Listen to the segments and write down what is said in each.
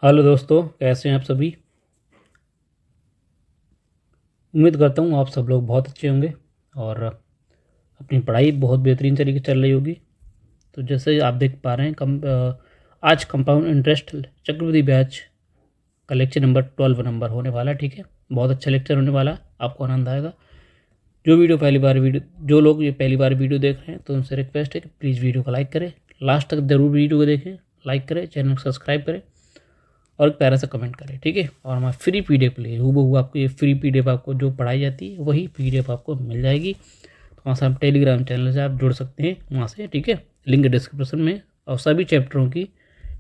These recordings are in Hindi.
हेलो दोस्तों, कैसे हैं आप सभी। उम्मीद करता हूँ आप सब लोग बहुत अच्छे होंगे और अपनी पढ़ाई बहुत बेहतरीन तरीके से चल रही होगी। तो जैसे आप देख पा रहे हैं आज कंपाउंड इंटरेस्ट चक्रवृद्धि ब्याज का लेक्चर नंबर 12 नंबर होने वाला है। ठीक है, बहुत अच्छा लेक्चर होने वाला है, आपको आनंद आएगा। जो लोग ये पहली बार वीडियो देख रहे हैं तो उनसे रिक्वेस्ट है कि प्लीज़ वीडियो को लाइक करें, लास्ट तक ज़रूर वीडियो को देखें, लाइक करें, चैनल को सब्सक्राइब करें और एक प्यारा सा कमेंट करें। ठीक है, और हमारा फ्री पीडीएफ लिए हूबहू आपको ये फ्री पीडीएफ आपको जो पढ़ाई जाती है वही पीडीएफ आपको मिल जाएगी। तो वहाँ से आप टेलीग्राम चैनल से आप जुड़ सकते हैं वहाँ से। ठीक है, लिंक डिस्क्रिप्शन में। और सभी चैप्टरों की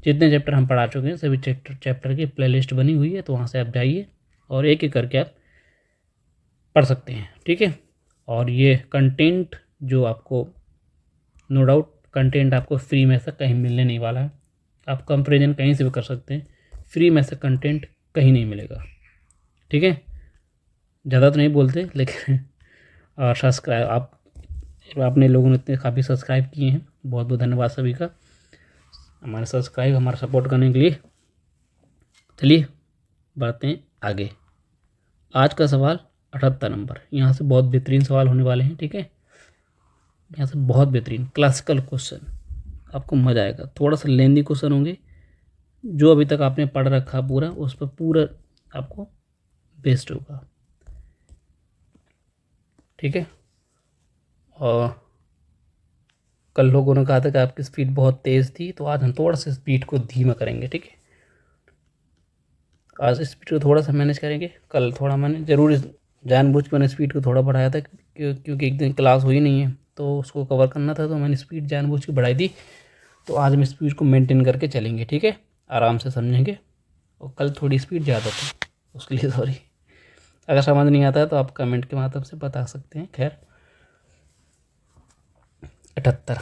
जितने चैप्टर हम पढ़ा चुके हैं सभी चैप्टर की प्लेलिस्ट बनी हुई है, तो वहाँ से आप जाइए और एक एक करके आप पढ़ सकते हैं। ठीक है, और ये कंटेंट जो आपको नो डाउट कंटेंट आपको फ्री में से कहीं मिलने नहीं वाला है। आप कंपेरिजन कहीं से भी कर सकते हैं, फ्री में से कंटेंट कहीं नहीं मिलेगा। ठीक है, ज़्यादा तो नहीं बोलते लेकिन और सब्सक्राइब आप आपने लोगों ने इतने काफ़ी सब्सक्राइब किए हैं, बहुत बहुत धन्यवाद सभी का हमारा सपोर्ट करने के लिए। चलिए बढ़ते हैं आगे। आज का सवाल 78 नंबर, यहाँ से बहुत बेहतरीन सवाल होने वाले हैं। ठीक है, यहाँ से बहुत बेहतरीन क्लासिकल क्वेश्चन, आपको मज़ा आएगा। थोड़ा सा लेंदी क्वेश्चन होंगे, जो अभी तक आपने पढ़ रखा पूरा उस पर पूरा आपको बेस्ड होगा। ठीक है, और कल लोगों ने कहा था कि आपकी स्पीड बहुत तेज़ थी, तो आज हम थोड़ा सा स्पीड को धीमा करेंगे। ठीक है, आज स्पीड को थोड़ा सा मैनेज करेंगे। कल थोड़ा मैंने ज़रूर जानबूझ के मैंने स्पीड को थोड़ा बढ़ाया था, क्योंकि एक दिन क्लास हुई नहीं है तो उसको कवर करना था, तो मैंने स्पीड जानबूझ के बढ़ाई थी। तो आज हम स्पीड को मेंटेन करके चलेंगे। ठीक है, आराम से समझेंगे। और कल थोड़ी स्पीड ज़्यादा थी, उसके लिए सॉरी। अगर समझ नहीं आता है तो आप कमेंट के माध्यम से बता सकते हैं। खैर 78,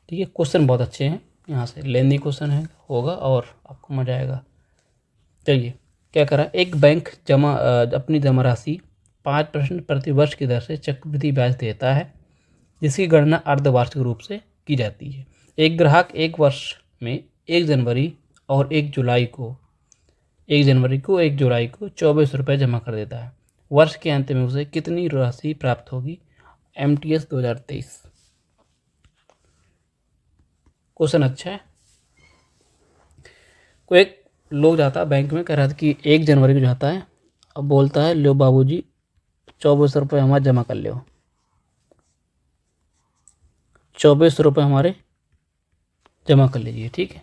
ठीक है, क्वेश्चन बहुत अच्छे हैं, यहाँ से लेंदी क्वेश्चन है होगा और आपको मजा आएगा। चलिए, क्या करा, एक बैंक अपनी जमा राशि 5% प्रति वर्ष की दर से चक्रवृद्धि ब्याज देता है, जिसकी गणना अर्धवार्षिक रूप से की जाती है। एक ग्राहक एक वर्ष में 1 जनवरी और 1 जुलाई को 24 रुपये जमा कर देता है। वर्ष के अंत में उसे कितनी राशि प्राप्त होगी। MTS 2023 क्वेश्चन अच्छा है। कोई एक लोग जाता है बैंक में, कह रहा था कि 1 जनवरी को जाता है, अब बोलता है लो बाबूजी 24 रुपये हमारे जमा कर लो, 24 रुपये हमारे जमा कर लीजिए। ठीक है,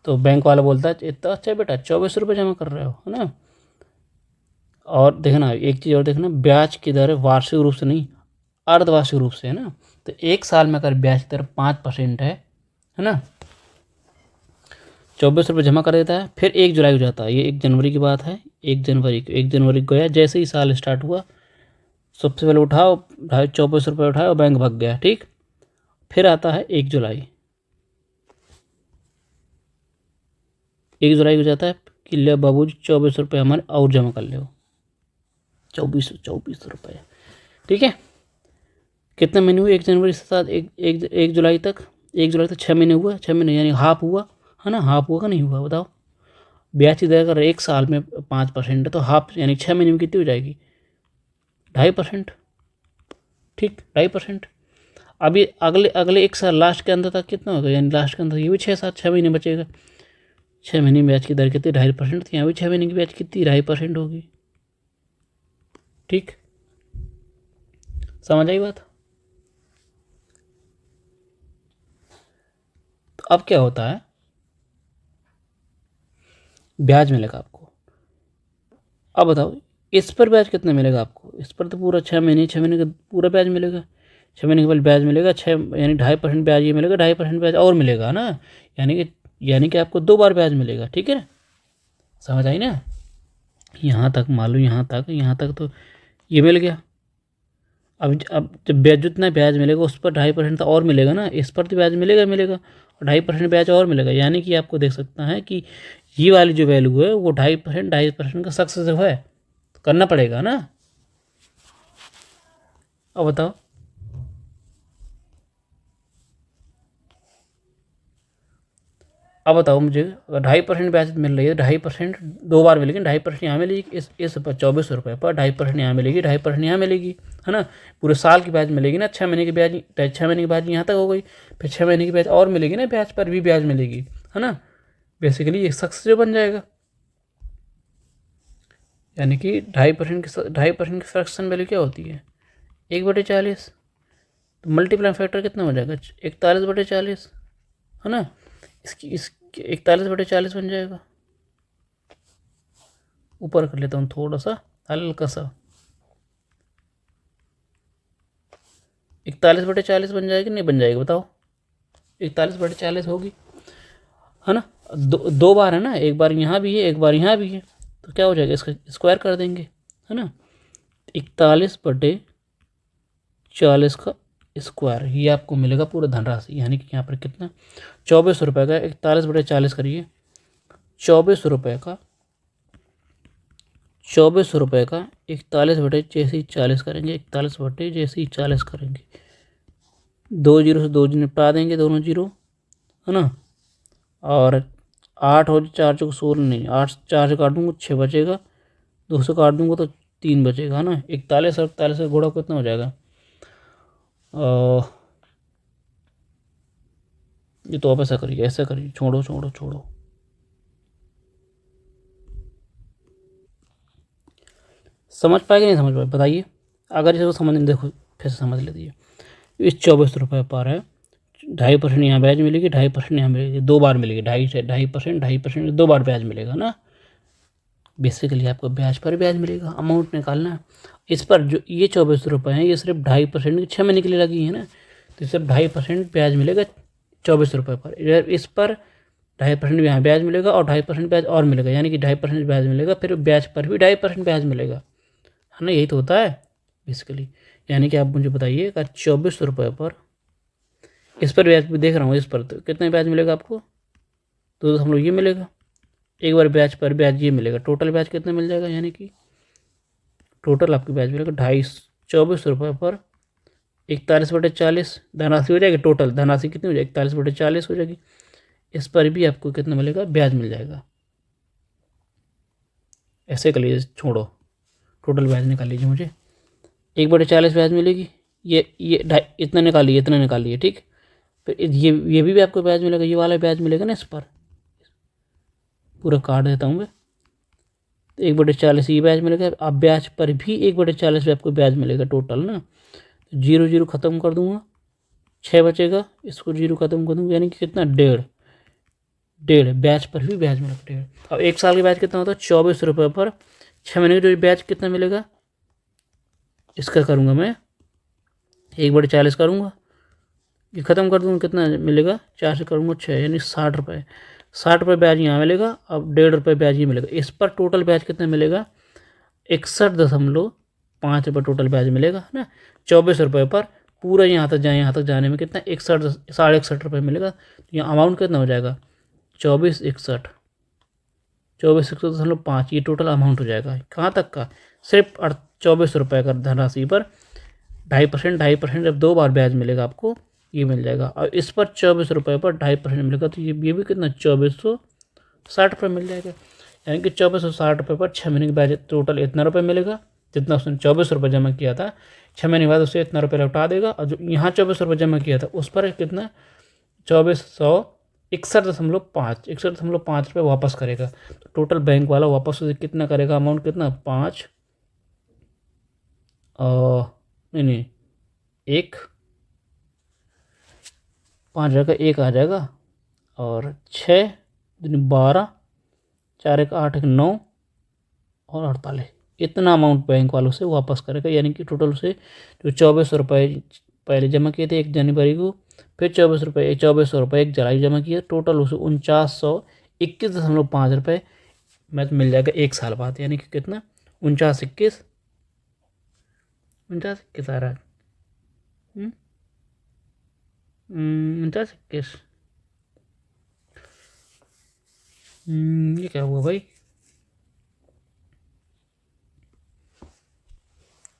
तो बैंक वाला बोलता है इतना अच्छा बेटा 24 रुपये जमा कर रहे हो, है ना। और देखना एक चीज़ और देखना, ब्याज की दर वार्षिक रूप से नहीं अर्धवार्षिक रूप से है ना। तो एक साल में अगर ब्याज की दर 5% है ना, 24 रुपये जमा कर देता है। फिर 1 जुलाई को जाता है, ये 1 जनवरी की बात है। 1 जनवरी को गया, जैसे ही साल स्टार्ट हुआ सबसे पहले उठाओ 24 रुपये उठाए और बैंक भाग गया। ठीक, फिर आता है 1 जुलाई, 1 जुलाई को जाता है कि ले बाबू 24 रुपये हमारे और जमा कर लो, 24 रुपये। ठीक है, कितने महीने हुए 1 जनवरी से साथ एक जुलाई तक, 1 जुलाई तक 6 महीने हुआ, 6 महीने यानी हाफ हुआ, है ना। हाफ हुआ का नहीं हुआ बताओ। ब्याज की दर अगर एक साल में 5% है तो हाफ यानी 6 महीने में कितनी हो जाएगी, 2.5%। ठीक, 2.5%। अभी अगले अगले एक साल लास्ट के अंदर तक कितना होगा, यानी लास्ट के अंदर ये भी 6 महीने बचेगा। 6 महीने ब्याज की दर कितनी, 2.5% थी, यहाँ भी 6 महीने की ब्याज कितनी 2.5% होगी। ठीक, समझ आई बात। तो अब क्या होता है, ब्याज मिलेगा आपको। अब बताओ इस पर ब्याज कितना मिलेगा आपको, इस पर तो पूरा 6 महीने का पूरा ब्याज मिलेगा। 6 महीने के बाद ब्याज मिलेगा, यानी 2.5% ब्याज ये मिलेगा, 2.5% ब्याज और मिलेगा ना। यानी कि आपको 2 बार ब्याज मिलेगा। ठीक है, समझ आई ना। यहाँ तक मान लो, यहाँ तक तो ये मिल गया। अब जब ब्याज जितना ब्याज मिलेगा उस पर 2.5% तो और मिलेगा ना, इस पर तो ब्याज मिलेगा और 2.5% ब्याज और मिलेगा। यानी कि आपको देख सकता है कि ये वाली जो वैल्यू है वो 2.5% का सक्सेसिव है, तो करना पड़ेगा ना। अब बताओ, अब बताओ मुझे, अगर 2.5% ब्याज मिल रही है, 2.5% 2 बार मिलेगी, 2.5% यहाँ मिलेगी इस पर 2400 रुपये पर 2.5% यहाँ मिलेगी, 2.5% यहाँ मिलेगी, है ना। पूरे साल की ब्याज मिलेगी ना, 6 महीने की ब्याज, 6 महीने की ब्याज यहाँ तक हो गई, फिर 6 महीने की ब्याज और मिलेगी ना, ब्याज पर भी ब्याज मिलेगी, है ना। बेसिकली ये शख्स जो बन जाएगा, यानी कि 2.5% की फ्रैक्शन वैल्यू क्या होती है, 1/40। तो मल्टीप्लाई फैक्टर कितना हो जाएगा, 41/40, है ना। इस 41/40 बन जाएगा। ऊपर कर लेता हूँ थोड़ा सा हल्का सा, 41/40 बन जाएगी, नहीं बन जाएगी बताओ, 41/40 होगी, है ना। दो बार है ना, एक बार यहाँ भी है, एक बार यहाँ भी है, तो क्या हो जाएगा, इसका स्क्वायर कर देंगे, है ना। 41/40 का स्क्वायर, ये आपको मिलेगा पूरा धनराशि, यानी कि यहाँ पर कितना, 2400 रुपये का 41/40 करिए, 2400 रुपये का 2400 रुपये का 41/40 करेंगे, 41/40 करेंगे, 2 जीरो से 2 निपटा देंगे, दोनों जीरो, है ना। और 8 हो 4 4 16 नहीं, 8 4 से काट दूंगा 6 बचेगा, 2 से काट दूंगा तो 3 बचेगा, है ना। 41 और 41 का गुणा कितना हो जाएगा, ये तो आप ऐसा करिए, ऐसा करिए, छोड़ो छोड़ो छोड़ो, समझ पाएगा नहीं समझ पाए बताइए। अगर इसको समझ नहीं, देखो फिर से समझ लीजिए, इस 2400 रुपये पर है, 2.5% यहाँ ब्याज मिलेगी, 2.5% यहाँ मिलेगी, 2 बार मिलेगी, 2.5% 2.5% 2 बार ब्याज मिलेगा ना। बेसिकली आपको ब्याज पर ब्याज मिलेगा, अमाउंट निकालना है। इस पर जो ये 2400 रुपये हैं, ये सिर्फ 2.5% की 6 महीने के लिए लगी है ना, तो सिर्फ 2.5% ब्याज मिलेगा 2400 रुपये पर। इस पर 2.5% यहाँ ब्याज मिलेगा और 2.5% ब्याज और मिलेगा, यानी कि 2.5% ब्याज मिलेगा, फिर ब्याज पर भी 2.5% ब्याज मिलेगा, है ना। यही तो होता है बेसिकली। यानी कि आप मुझे बताइए कि 2400 रुपये पर, इस पर ब्याज भी देख रहा हूँ, इस पर तो कितना ब्याज मिलेगा आपको, तो हम लोग ये मिलेगा, एक बार ब्याज पर ब्याज ये मिलेगा, टोटल ब्याज कितना मिल जाएगा, यानी कि टोटल आपको ब्याज मिलेगा 2400 रुपये पर 41/40 धनराशि हो जाएगी, टोटल धनराशि कितनी हो जाएगी, 41/40 हो जाएगी। इस पर भी आपको कितना मिलेगा, ब्याज मिल जाएगा। ऐसे कर लीजिए, छोड़ो, टोटल ब्याज निकाल लीजिए मुझे, 1/40 ब्याज मिलेगी, ये ढाई इतना निकालिए, इतना निकालिए, ठीक। फिर ये भी आपको ब्याज मिलेगा, ये वाला ब्याज मिलेगा ना, इस पर पूरा काट देता हूँ मैं, तो 1/40 ये ब्याज मिलेगा। अब ब्याज पर भी 1/40 पे आपको ब्याज मिलेगा टोटल ना, जीरो जीरो खत्म कर दूंगा, 6 बचेगा, इसको जीरो खत्म कर दूंगा, यानी कि कितना, 1.5 1.5 ब्याज पर भी ब्याज मिलेगा 1.5। अब 1 साल के ब्याज कितना होता है, 2400 रुपये पर 6 महीने का जो ब्याज कितना मिलेगा, इसका करूँगा मैं 1/40 करूँगा, ये ख़त्म कर दूँगा, कितना मिलेगा, 4 से करूँगा 6, यानी 60 रुपये, 60 रुपये ब्याज यहाँ मिलेगा। अब 1.5 रुपये ब्याज ये मिलेगा, इस पर टोटल ब्याज कितना मिलेगा, 61.5 रुपये टोटल ब्याज मिलेगा, है ना। 2400 रुपये पर पूरा यहाँ तक जाए, यहाँ तक जाने में कितना, 61 साढ़े 61 रुपये मिलेगा। तो यहाँ अमाउंट कितना हो जाएगा, 2461.5, ये टोटल अमाउंट हो जाएगा। कहाँ तक का, सिर्फ 2400 रुपये का धनराशि पर 2.5% जब 2 बार ब्याज मिलेगा आपको, ये मिल जाएगा। और इस पर 2400 रुपये पर 2.5% मिलेगा, तो ये भी कितना, 2460 रुपये मिल जाएगा। यानी कि 2460 रुपये पर 6 महीने के ब्याज टोटल इतना रुपये मिलेगा, जितना उसने 2400 रुपये जमा किया था, 6 महीने के बाद उसे इतना रुपये लौटा देगा। और जो यहाँ 2400 रुपये जमा किया था, उस पर कितना, 61.5 रुपये वापस करेगा। तो टोटल बैंक वाला वापस उसे कितना करेगा, अमाउंट कितना, 5 नहीं 5,000 का 1 आ जाएगा, और 6 दूनी 12, 4 1 8 1 9 और 48, इतना अमाउंट बैंक वालों से वापस करेगा। यानी कि टोटल से जो 2400 रुपये पहले जमा किए थे 1 जनवरी को, फिर 2400 रुपये 1 जुलाई जमा किया, टोटल उसे 4921.5 रुपये में मिल जाएगा 1 साल बाद। यानी कि कितना, 49 आ रहा है, 49 ये क्या हुआ भाई,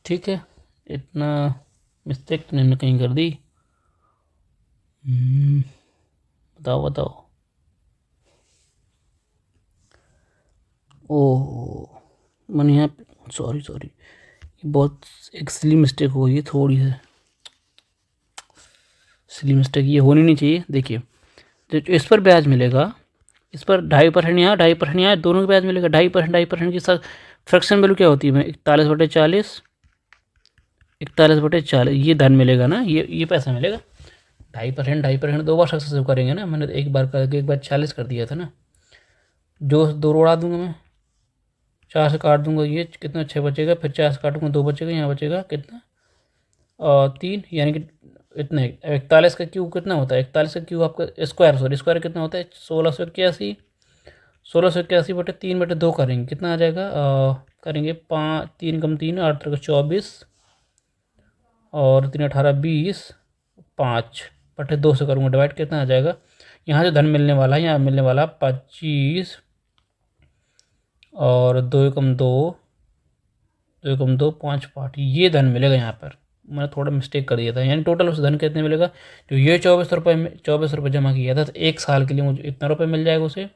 ठीक है, इतना मिस्टेक तो मैंने कहीं कर दी, बताओ बताओ। ओह, मैंने यहाँ सॉरी ये बहुत एक सिली मिस्टेक हो गई है, थोड़ी सी सिली मिस्टेक, ये होनी नहीं चाहिए। देखिए जो इस पर ब्याज मिलेगा, इस पर 2.5% यहाँ 2.5% यहाँ, दोनों के ब्याज मिलेगा 2.5% की साथ फ्रैक्शन वैल्यू क्या होती है, 41/40, 41/40 ये धन मिलेगा ना, ये पैसा मिलेगा। 2.5% दो बार सक्सेसिव करेंगे ना, मैंने एक बार करके एक बार 40 कर दिया था ना, जो 2 उड़ा दूंगा मैं, 4 से काट दूंगा, ये कितना 6 बचेगा, फिर 4 से काटूंगा 2 बचेगा, यहाँ बचेगा कितना 3, यानी कि इतना 41 का क्यूब कितना होता है, 41 का क्यूब आपका स्क्वायर कितना होता है 1681, 1681/3/2 करेंगे कितना आ जाएगा, करेंगे 5 3 कम 3 8 3 24 और 3 18 20, 5/2 से करूँगा डिवाइड, कितना आ जाएगा, यहाँ जो धन मिलने वाला है यहाँ मिलने वाला 25 और 2 कम 2 5 पार्ट, ये धन मिलेगा यहाँ पर। मैंने थोड़ा मिस्टेक कर दिया था, यानी टोटल उस धन कितने मिलेगा, जो ये 24 रुपये जमा किया था तो 1 साल के लिए मुझे इतना रुपये मिल जाएगा उसे,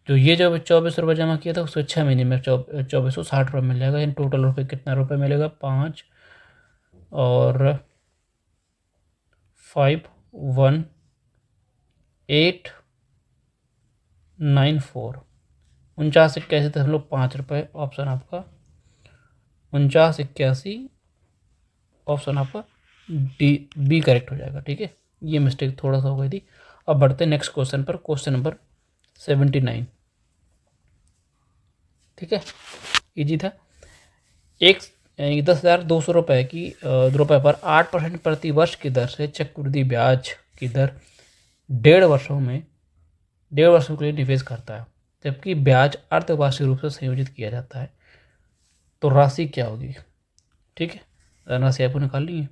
जो ये जो 24 रुपये जमा किया था उसको 6 महीने में 2460 रुपये मिल जाएगा, यानी टोटल रुपये कितना रुपये मिलेगा 5 और 51,894, 49,81.5 रुपये, ऑप्शन आपका 49,81, ऑप्शन आपका बी करेक्ट हो जाएगा। ठीक है, ये मिस्टेक थोड़ा सा हो गई थी। अब बढ़ते हैं नेक्स्ट क्वेश्चन पर, क्वेश्चन नंबर 79। ठीक है, इजी था। 10,200 रुपये पर 8% प्रति वर्ष की दर से चक्रवृद्धि ब्याज की दर 1.5 वर्षों के लिए निवेश करता है, जबकि ब्याज अर्धवार्षिक रूप से संयोजित किया जाता है, तो राशि क्या होगी। ठीक है, राशि आपको निकाल ली है,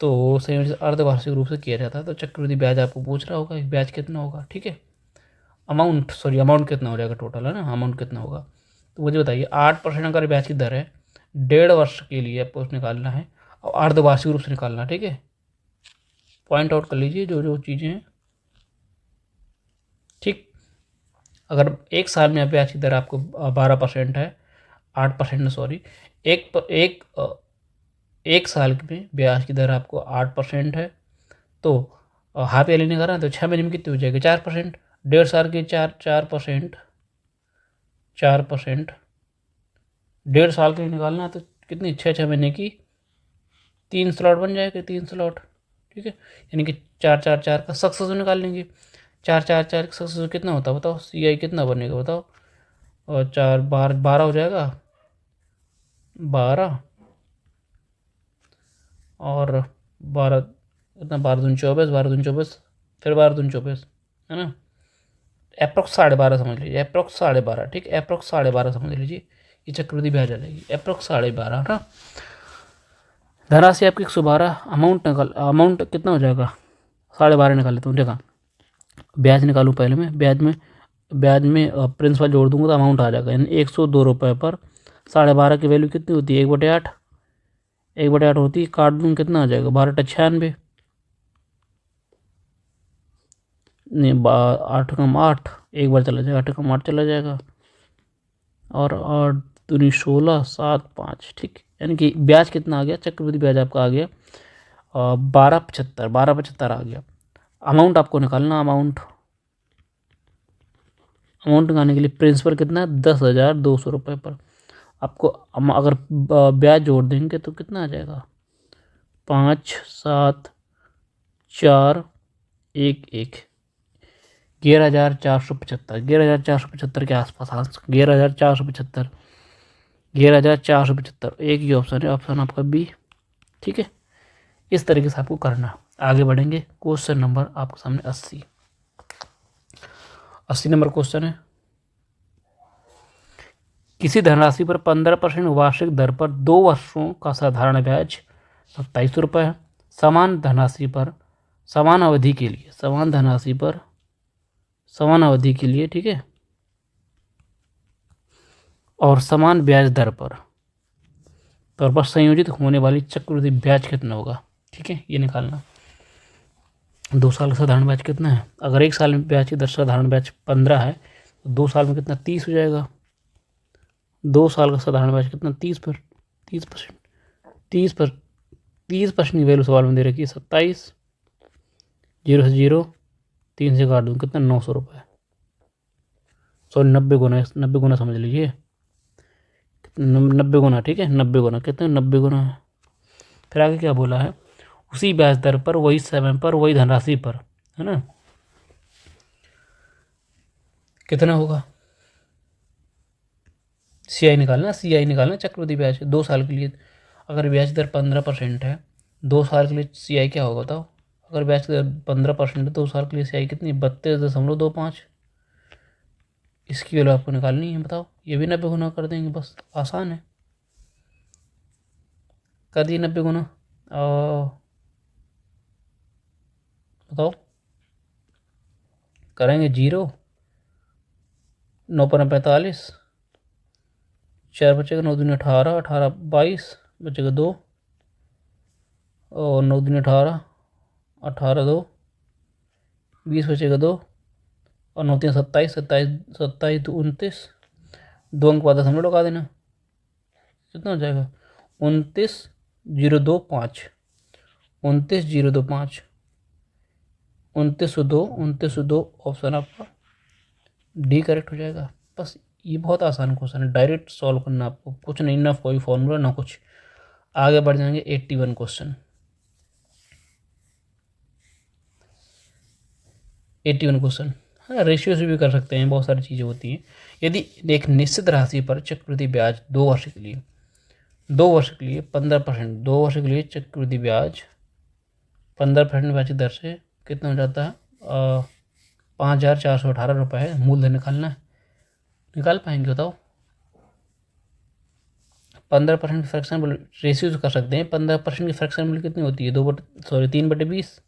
तो संयोजित अर्धवार्षिक रूप से किया जाता है, तो चक्रवृद्धि ब्याज आपको पूछ रहा होगा ब्याज कितना होगा। ठीक है, अमाउंट कितना हो जाएगा टोटल, है ना, अमाउंट कितना होगा, तो मुझे बताइए 8% अगर ब्याज की दर है 1.5 वर्ष के लिए आपको निकालना है और अर्धवार्षिक रूप से निकालना है। ठीक है, पॉइंट आउट कर लीजिए जो जो चीज़ें हैं। ठीक, अगर 1 साल में ब्याज की दर आपको 12% है, 8% सॉरी, एक साल में ब्याज की दर आपको 8% है, तो हाफ ईयरली निकालना तो 6 महीने में कितनी हो जाएगी 4%, 1.5 साल की 4%, 1.5 साल के लिए निकालना तो कितनी 6 महीने की 3 स्लॉट बन जाएगा, 3 स्लॉट। ठीक है, यानी कि 4 का सक्सेसिव निकाल लेंगे, 4 का सक्सेसिव कितना होता है बताओ, CI कितना बनेगा बताओ, और 4 12 हो जाएगा, 12 और 12 कितना 12 दूनी 24, फिर 12 दूनी 24, है ना, अप्रोक्स 12.5 समझ लीजिए, अप्रोक्स 12.5। ठीक, अप्रोक्स 12.5 समझ लीजिए, ये चक्रवृद्धि ब्याज आ जाएगी अप्रोक्स 12.5 ना। धनराशि आपकी 112, अमाउंट कितना हो जाएगा 12.5 निकाल लेता हूँ। देखा, ब्याज निकालूँ पहले मैं, ब्याज में प्रिंसिपल जोड़ दूंगा तो अमाउंट आ जाएगा, यानी 102 रुपये पर 12.5 की वैल्यू कितनी होती है 1/8, 1/8 होती है, काट दूँ कितना आ जाएगा 12×96, नहीं 8 कम 8, एक बार चला जाएगा 8 कम 8 चला जाएगा, और 8 दूनी 16 7 5। ठीक, यानी कि ब्याज कितना आ गया, चक्रवृद्धि ब्याज आपका आ गया 12.75 आ गया। अमाउंट आपको निकालना, अमाउंट निकालने के लिए प्रिंसिपल कितना है 10,200 रुपये पर आपको अगर ब्याज जोड़ देंगे तो कितना आ जाएगा 5 7 4 1 1, 11,475 के आसपास, 11,475, एक ही ऑप्शन है, ऑप्शन आपका बी। ठीक है, इस तरीके से आपको करना। आगे बढ़ेंगे, क्वेश्चन नंबर आपके सामने 80 नंबर क्वेश्चन है। किसी धनराशि पर 15% वार्षिक दर पर 2 वर्षों का साधारण ब्याज 27 रुपये है। समान धनराशि पर समान अवधि के लिए, ठीक है, और समान ब्याज दर पर संयोजित होने वाली चक्रवृद्धि ब्याज कितना होगा। ठीक है, ये निकालना। 2 साल का साधारण ब्याज कितना है, अगर 1 साल में ब्याज की दर साधारण ब्याज 15 है तो 2 साल में कितना 30 हो जाएगा। 2 साल का साधारण ब्याज कितना 30%। 30% की वैल्यू सवाल में दे रखी है 27। 0 से 0 3 से काट दूँ कितना 900 रुपये। सॉरी 90 गुना, 90 गुना समझ लीजिए, 90 गुना, ठीक है 90 गुना, कितने 90 गुना है। फिर आगे क्या बोला है, उसी ब्याज दर पर वही समय पर वही धनराशि पर, है ना, कितना होगा। CI निकालना चक्रवृद्धि ब्याज 2 साल के लिए। अगर ब्याज दर 15% है 2 साल के लिए CI क्या होगा बताओ। अगर ब्याज दर 15% है 2 साल के लिए CI कितनी, 32.25। इसकी वैल्यू आपको निकालनी है, बताओ। ये भी 90 गुना कर देंगे, बस आसान है, कर दिए 90 गुना। बताओ करेंगे 0, 9 पर 45, 4 बचेगा, 9 दूनी 18, 18 22, बचेगा 2, और 9 दूनी 18, 18 2, 20 बचेगा 2, और 9 3 27, 27 2 29, 2 अंक बाद 10 लगा देना, कितना हो जाएगा 29,025, 29,025, 2902 ऑप्शन आपका डी करेक्ट हो जाएगा। बस ये बहुत आसान क्वेश्चन है, डायरेक्ट सॉल्व करना आपको, कुछ नहीं, ना कोई फॉर्मूला ना कुछ। आगे बढ़ जाएंगे 81 क्वेश्चन। 81 क्वेश्चन, हाँ रेशियो से भी कर सकते हैं, बहुत सारी चीज़ें होती हैं। यदि एक निश्चित राशि पर चक्रवृद्धि ब्याज 2 वर्ष के लिए 15%, 2 वर्ष के लिए चक्रवृद्धि ब्याज 15% ब्याज की दर से कितना हो जाता है 5,418 रुपये है। मूलधन निकालना है, निकाल पाएंगे बताओ। 15% की फ्रैक्शन रेशियो कर सकते हैं। 15% की फ्रैक्शन कितनी होती है 3/20,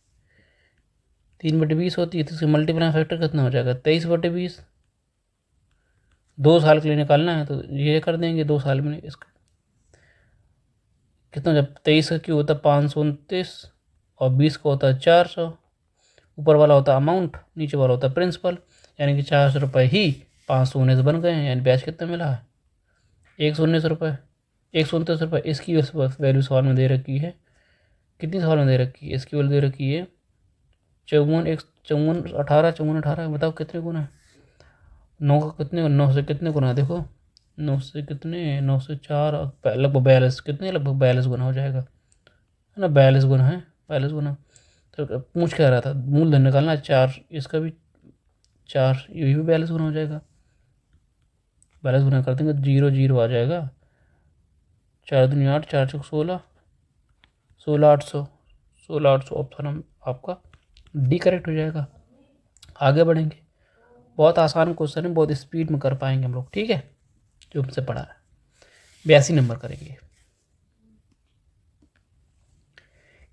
3/20 होती है, तो इसकी मल्टीप्लाई फैक्टर कितना हो जाएगा 23/20। 2 साल के लिए निकालना है तो ये कर देंगे 2 साल में। इसका कितना, जब 23 का क्यों होता है 529, और 20 का होता है 400। ऊपर वाला होता है अमाउंट, नीचे वाला होता है प्रिंसिपल, यानी कि 400 रुपये ही 519 बन गए हैं, यानी ब्याज कितना मिला है 119 रुपये, 129 रुपये। इसकी वैल्यू सवाल में दे रखी है, कितनी सवाल में दे रखी है, इसकी वैल्यू दे रखी है 54 18, बताओ कितने गुना है। 9 का कितने, 9 से कितने गुना, देखो 9 से कितने, 9 से 4, लगभग 42, कितने लगभग 42 गुना हो जाएगा, है ना, 42 गुना है, 42 गुना। तो पूछ क्या रहा था, मूलधन निकालना 4, इसका भी 4, ये भी 42 गुना हो जाएगा। 42 गुना कर देंगे 0 0 आ जाएगा, 4 दूनी 8, 4 चौक 16, 16,800, 16,800 ऑप्शन आपका डी करेक्ट हो जाएगा। आगे बढ़ेंगे, बहुत आसान क्वेश्चन है, बहुत स्पीड में कर पाएंगे हम लोग, ठीक है, जो हमसे पढ़ा है। 82 नंबर करेंगे।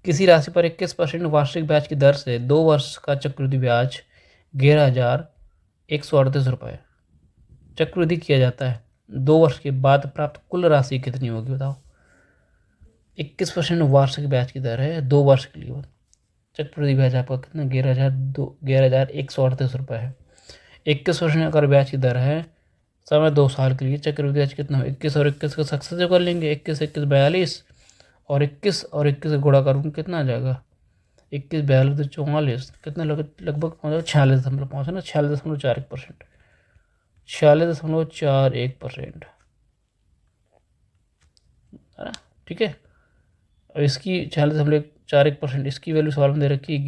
किसी राशि पर 21% वार्षिक ब्याज की दर से 2 वर्ष का चक्रवृद्धि ब्याज 11,138 रुपये चक्रवृद्धि किया जाता है। 2 वर्ष के बाद प्राप्त कुल राशि कितनी होगी बताओ। 21% वार्षिक ब्याज की दर है 2 वर्ष के लिए, चक्रवृद्धि ब्याज आपका कितना 11,138 रुपये है। 21% अगर ब्याज की दर है, समय 2 साल के लिए, चक्रवृद्धि ब्याज कितना हो, 21 और 21 का सक्सेसिव कर लेंगे, 21 21 42, और 21 और 21 का गुणा करूँगा कितना आ जाएगा 21 42 44, कितना लगभग पहुँचा 46.5 ना, 46.41%, 46.41%, है ना, ठीक है। और इसकी 46.41%, इसकी वैल्यू सवाल में दे रखी है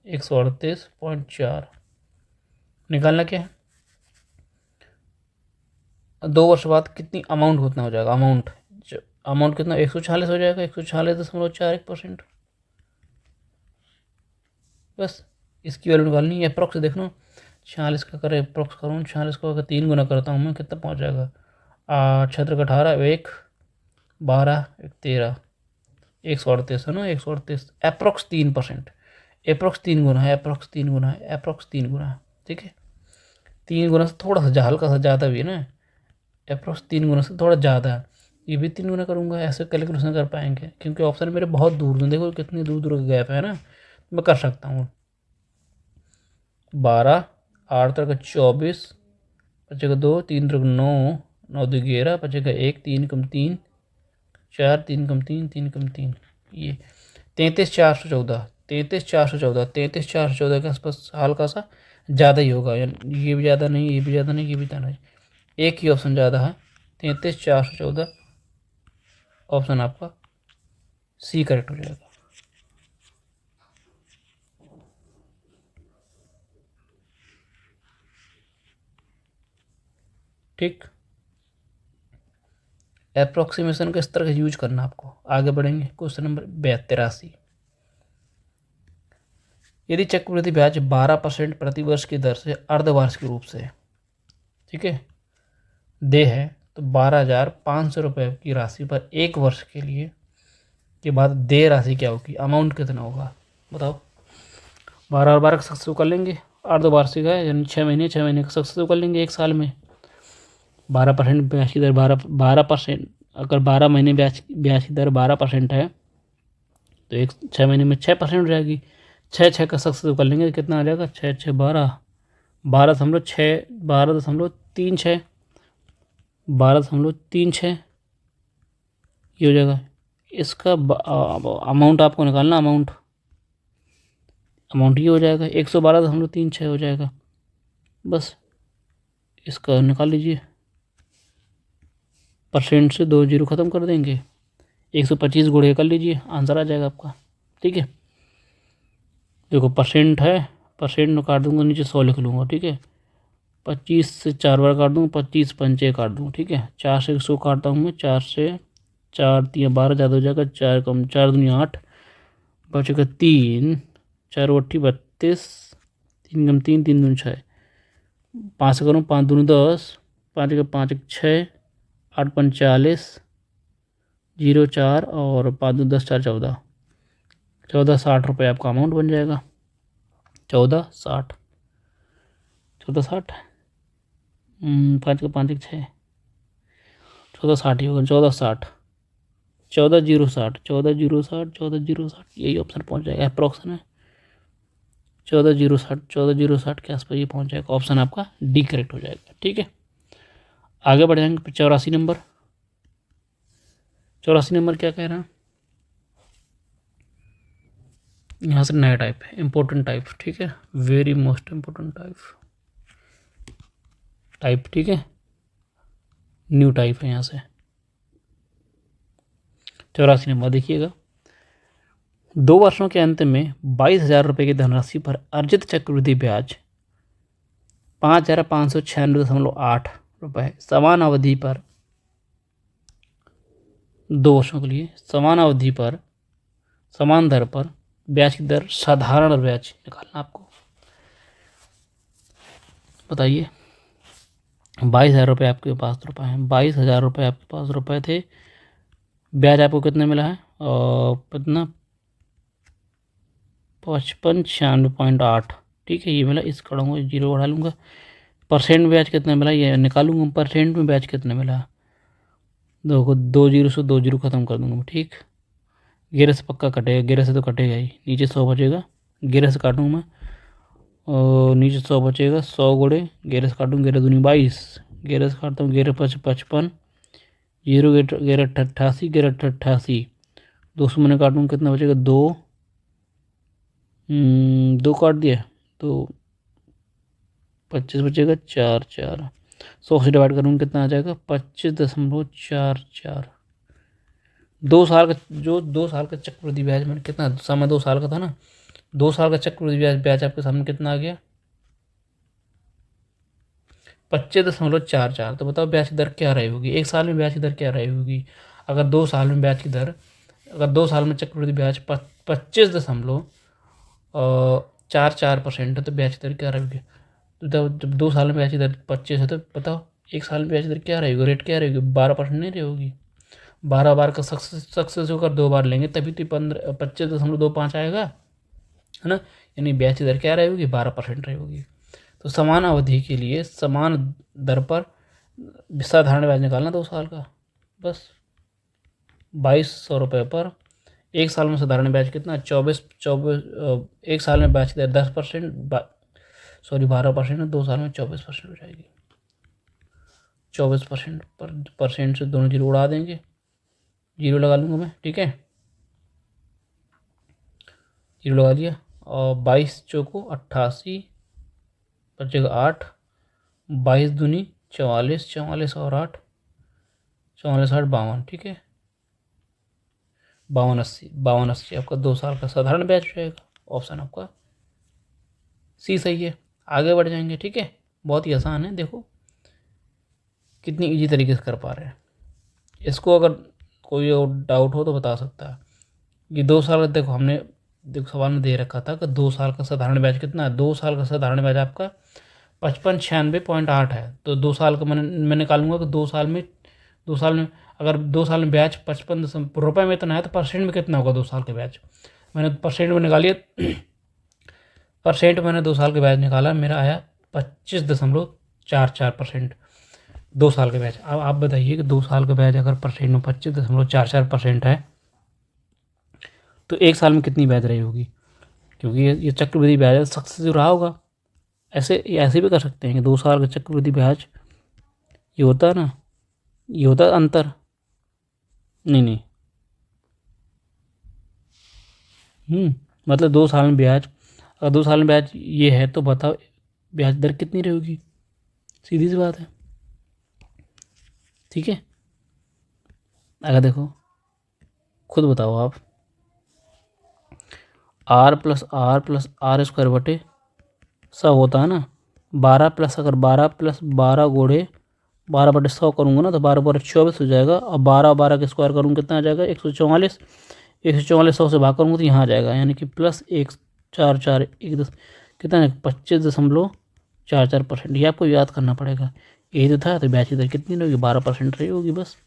11,138.4। निकालना क्या है, 2 वर्ष बाद कितनी अमाउंट कितना हो जाएगा, अमाउंट कितना 146 हो जाएगा, 146.41%। बस इसकी वैल्यू निकालनी है, अप्रॉक्स देखना 46 का करे, अप्रॉक्स करूँ 46 को अगर 3 गुना करता हूँ मैं, कितना पहुँच जाएगा 6 18, 1 12 1 13, 138 है ना, 138, अप्रॉक्स 3%, अप्रॉक्स 3 गुना है, अप्रॉक्स 3 गुना है, अप्रॉक्स 3 गुना है, ठीक है। 3 गुना से थोड़ा सा हल्का सा ज़्यादा भी है ना, अप्रॉक्स 3 गुना से थोड़ा ज़्यादा है, ये भी 3 गुना करूँगा, ऐसे कैलकुलेशन कर पाएंगे, क्योंकि ऑप्शन मेरे बहुत दूर दूर, देखो कितनी दूर दूर का गैप है ना, मैं कर सकता हूँ 12 8 त्रिक 24, बचेगा 2, 3 त्रिक 9, 9 2 11, बचेगा 1, 3 कम 3 4, 3 कम 3 3 कम 3, ये 33,414, 33,414, 33,414 के आसपास हल्का सा ज़्यादा ही होगा, ये भी ज़्यादा नहीं, ये भी ज़्यादा नहीं, ये भी ज़्यादा नहीं, एक ही ऑप्शन ज़्यादा है, 33,414 ऑप्शन आपका सी करेक्ट हो जाएगा। ठीक, अप्रोक्सीमेशन का इस तरह का यूज करना आपको। आगे बढ़ेंगे क्वेश्चन नंबर 83। यदि चक्रवृद्धि ब्याज 12% प्रतिवर्ष की दर से अर्धवार्षिक रूप से, ठीक है, दे है तो 12,500 रुपये की राशि पर 1 वर्ष के लिए के बाद दे राशि क्या होगी, अमाउंट कितना होगा बताओ। 12 और 12 का सक्सेस कर लेंगे, अर्धवार्षिक है यानी 6 महीने, 6 महीने का सक्सेस कर लेंगे 1 साल में। 12% ब्याज की दर 12%, अगर 12 महीने ब्याज की दर 12% है तो 6 महीने में 6% हो जाएगी। 6 का सक्सेस कर लेंगे, कितना आ जाएगा, 6 6 12, 12.6, 12.36, 12.36 ये हो जाएगा। इसका अमाउंट आपको निकालना, अमाउंट ये हो जाएगा 112.36 हो जाएगा। बस इसका निकाल लीजिए, परसेंट से 2 जीरो ख़त्म कर देंगे, 125 गुणे कर लीजिए, आंसर आ जाएगा आपका। ठीक है, देखो परसेंट है, परसेंट में काट दूंगा, नीचे 100 लिख लूँगा। ठीक है, 25 से 4 बार काट दूँगा, 25 पंचे काट दूँ। ठीक है, 4 से 100 काटता हूँ मैं, 4 से 4 3 12 ज़्यादा हो जाएगा, 4 कम 4 दूनी 8, बचेगा 3, 4 8 32, 3 कम 3 3 दूनी 6, 5 करूँ 5 दूनी 10, 5 का 5 6, 8 5 40, 0 4 और 5 2 10 4 14, 1460 रुपये आपका अमाउंट बन जाएगा। 1460, 1460, 5 का 5 6, 1460 ही होगा, 1460, 14,060, 14,060, 14,060, यही ऑप्शन पहुंच जाएगा, अप्रॉक्सन है 14,060, 14,060 के आसपास ये पहुंच जाएगा, ऑप्शन आपका डी करेक्ट हो जाएगा। ठीक है, आगे बढ़ जाएंगे 84 नंबर। 84 नंबर क्या कह रहा है, यहाँ से नया टाइप है, इम्पोर्टेंट टाइप। ठीक है, वेरी मोस्ट इम्पोर्टेंट टाइप। ठीक है, न्यू टाइप है यहाँ से। 84 नंबर देखिएगा, 2 वर्षों के अंत में 22,000 रुपये की धनराशि पर अर्जित चक्रवृद्धि ब्याज 5,596.8 रुपये समान अवधि पर, 2 वर्षों के लिए समान अवधि पर समान दर पर ब्याज की दर साधारण ब्याज निकालना आपको। बताइए, 22,000 रुपये आपके पास रुपये हैं, 22,000 रुपये आपके पास रुपये थे, ब्याज आपको कितना मिला है, कितना 5596.8। ठीक है, ये मिला, इस करूँगा, 0 बढ़ा लूँगा। परसेंट ब्याज कितना मिला ये निकालूंगा, परसेंट में ब्याज कितना मिला, देखो 2 जीरो से 2 जीरो ख़त्म कर दूँगा। ठीक, 11 से पक्का कटेगा, 11 से तो कटेगा ही, नीचे 100 बचेगा, 11 से काटूँगा मैं और नीचे 100 बचेगा, 100 गुणे 11 से काटूँ, 11 दूनी 22, 11 से काटता हूँ, 11 5 55, 0 11 88, 11 88, 200 मैंने काटूँ, कितना बचेगा, 2 2 काट दिया तो 25 बचेगा, 4 4, 100 से डिवाइड करूँगा, कितना आ जाएगा, 25.44। 2 साल का, जो 2 साल का चक्रवृद्धि ब्याज मैंने कितना, समय 2 साल का था ना, 2 साल का चक्रवृद्धि ब्याज आपके सामने कितना आ गया, 25.44। तो बताओ ब्याज की दर क्या रही होगी, 1 साल में ब्याज की दर क्या रही होगी, अगर 2 साल में ब्याज की दर, अगर 2 साल में चक्रवृद्धि ब्याज 25.44% है तो ब्याज की दर क्या रहेगी। तो जब 2 साल में ब्याज की दर 25 है तो बताओ 1 साल में ब्याज की दर क्या रहेगी, रेट क्या रहेगी, 12% नहीं रहेगी। 12 बार का सक्सेस होकर 2 बार लेंगे तभी तो 25.25 आएगा, है ना, यानी ब्याज की दर क्या रहेगी, 12% रहेगी। तो समान अवधि के लिए समान दर पर साधारण ब्याज निकालना 2 साल का, बस 2,200 रुपये पर 1 साल में साधारण ब्याज कितना, 24 1 साल में ब्याज की दर 10%, सॉरी 12% है, 2 साल में 24% हो जाएगी। 24% परसेंट से दोनों जीरो उड़ा देंगे, जीरो लगा लूँगा मैं, ठीक है, जीरो लगा दिया। और 22 चौको 88, बचेगा 8, 22 दूनी 44, 44 और 8, 44 8 52, ठीक है, 52 80 आपका 2 साल का साधारण ब्याज हो जाएगा। ऑप्शन आपका सी सही है। आगे बढ़ जाएंगे, ठीक है, बहुत ही आसान है, देखो कितनी इजी तरीके से कर पा रहे हैं इसको। अगर कोई और डाउट हो तो बता सकता है। ये 2 साल का देखो, हमने देखो सवाल में दे रखा था कि 2 साल का साधारण ब्याज कितना है। 2 साल का साधारण ब्याज आपका 5596.8 है। तो 2 साल का मैं निकालूंगा कि 2 साल में अगर 2 साल में ब्याज 55 रुपये में इतना है तो परसेंट में कितना होगा 2 साल के ब्याज। मैंने परसेंट में निकालिए, परसेंट मैंने 2 साल के ब्याज निकाला, मेरा आया 25.44%। 2 साल के ब्याज। अब आप बताइए कि 2 साल का ब्याज अगर परसेंट में 25.44% है तो 1 साल में कितनी ब्याज रही होगी, क्योंकि ये चक्रवृद्धि ब्याज सक्सेसिव रहा होगा। ऐसे भी कर सकते हैं कि 2 साल का चक्रवृद्धि ब्याज ये होता है ना, ये होता है अंतर, नहीं मतलब 2 साल में ब्याज, अगर 2 साल में ब्याज ये है तो बताओ ब्याज दर कितनी रहेगी, सीधी सी बात है, ठीक है। अगर देखो खुद बताओ आप, r+r+r² बटे सौ होता है ना, 12 प्लस अगर 12 गुणे 12/100 करूँगा ना तो 12/24 हो जाएगा। और 12 के स्क्वायर करूँगा कितना आ जाएगा 144, 144 100 से भाग करूँगा तो यहाँ आ जाएगा, यानी कि +144 कितना है 25.44%। ये आपको याद करना पड़ेगा। यही तो था, तो ब्याज की दर कितनी रहेगी 12% रही होगी, बस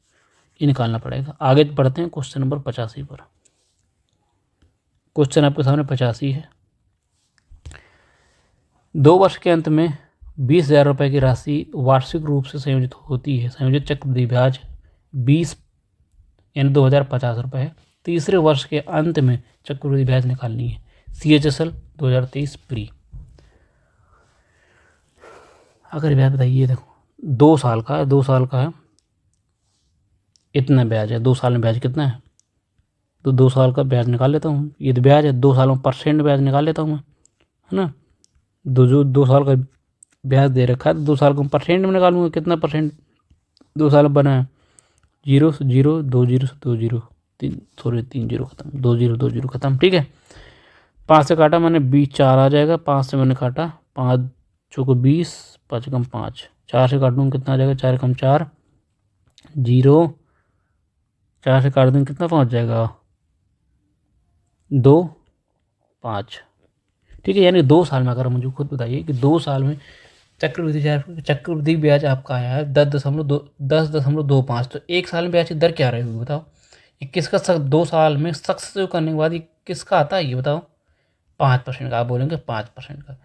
ये निकालना पड़ेगा। आगे बढ़ते हैं क्वेश्चन नंबर 85 पर। क्वेश्चन आपके सामने 85 है। 2 वर्ष के अंत में 20,000 रुपये की राशि वार्षिक रूप से संयोजित होती है। संयोजित चक्रवृद्धि ब्याज 20 यानी 2050 रुपये है। तीसरे वर्ष के अंत में चक्रवृद्धि ब्याज निकालनी है। CHSL 2023 pre. अगर ब्याज बताइए, देखो 2 साल का है, इतना ब्याज है। 2 साल में ब्याज कितना है, तो 2 साल का ब्याज निकाल लेता हूँ। ये तो ब्याज है, 2 सालों में परसेंट ब्याज निकाल लेता हूँ मैं, है ना। जो 2 साल का ब्याज दे रखा है तो 2 साल को परसेंट में निकालूंगा, कितना परसेंट 2 साल में बना है, 0 से 0, 2 0 से 2 0, 3 0 खत्म, 2 0 2 0 खत्म, ठीक है। 5 से काटा मैंने 20, 4 आ जाएगा। 5 से मैंने काटा 5 चौको 20, 5 कम 5, 4 से काट दूँगा कितना आ जाएगा 4 कम 4 0, 4 से काट दूँगा कितना पहुँच जाएगा 2 5, ठीक है। यानी 2 साल में, अगर मुझे खुद बताइए कि 2 साल में चक्रवृद्धि ब्याज आपका आया है 10.25, तो 1 साल में ब्याज की दर क्या रहेगी बताओ। ये किसका 2 साल में सक्सेसिव करने के बाद ये किसका आता है ये बताओ। 5% का, आप बोलेंगे 5% का,